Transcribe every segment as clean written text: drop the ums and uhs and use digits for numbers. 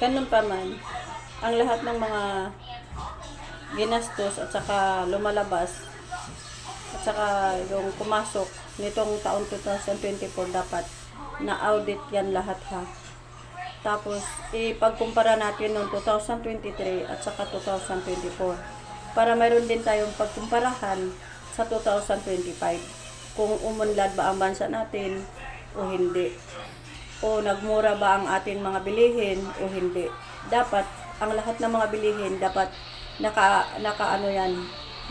Ganun pa man, ang lahat ng mga ginastos at saka lumalabas at saka yung pumasok nitong taon 2024 dapat na-audit yan lahat ha. Tapos, ipagkumpara natin noong 2023 at saka 2024 para mayroon din tayong pagkumparahan sa 2025 kung umunlad ba ang bansa natin o hindi, o nagmura ba ang ating mga bilihin o hindi. Dapat ang lahat ng mga bilihin dapat naka yan,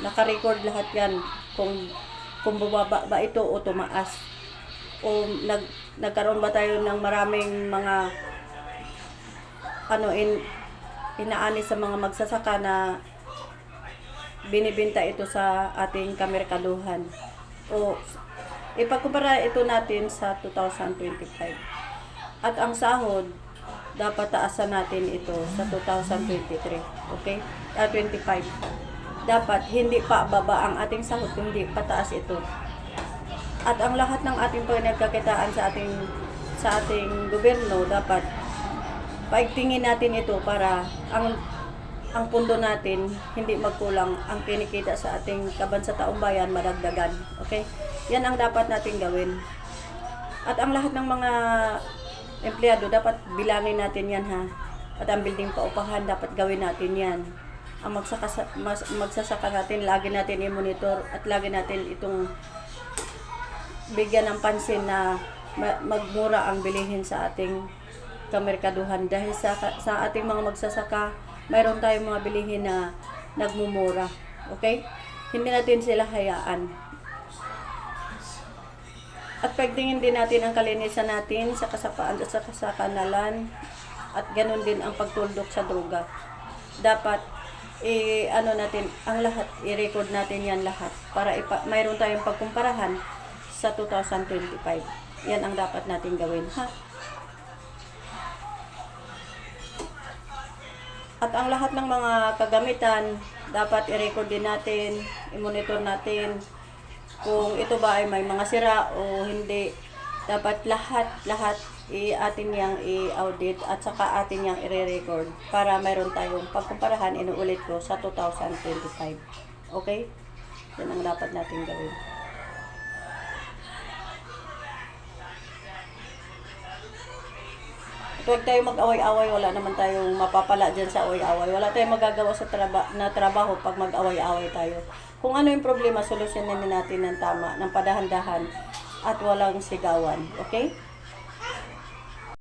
naka-record lahat yan kung bumaba ba ito o tumaas, o nagkaroon ba tayo ng maraming mga inaani sa mga magsasaka na binibenta ito sa ating kamerkaduhan, o ipagkumpara ito natin sa 2025. At ang sahod dapat taasan natin ito sa 2023, okay? 25. Dapat hindi pa baba ang ating sahod, kundi pataas ito. At ang lahat ng ating pinagkakitaan sa ating gobyerno dapat paigtingin natin ito para ang pundo natin hindi magkulang, ang kinikita sa ating kabansataong bayan madagdagan. Okay? Yan ang dapat natin gawin. At ang lahat ng mga empleyado dapat bilangin natin yan ha. At ang building paupahan dapat gawin natin yan. Ang magsasaka natin, lagi natin i-monitor at lagi natin itong bigyan ng pansin na magmura ang bilihin sa ating kamerkaduhan, dahil sa ating mga magsasaka mayroon tayong mga bilihin na nagmumura. Okay? Hindi natin sila hayaan. At pagtingin din natin ang kalinisan natin sa kasapaan at sa kanalan, at ganun din ang pagtuldok sa droga. Dapat natin ang lahat, i-record natin yan lahat para mayroon tayong pagkumparahan sa 2025. Yan ang dapat natin gawin ha. At ang lahat ng mga kagamitan, dapat i-record din natin, i-monitor natin kung ito ba ay may mga sira o hindi. Dapat lahat atin yang i-audit at saka atin yang i-record para mayroon tayong pagkumparahan, inuulit ko, sa 2025. Okay? Yan ang dapat natin gawin. Huwag tayong mag-away-away, wala naman tayong mapapala dyan sa away-away. Wala tayong magagawa sa trabaho pag mag-away-away tayo. Kung ano yung problema, solusyonin natin ng tama, ng padahan-dahan, at walang sigawan. Okay?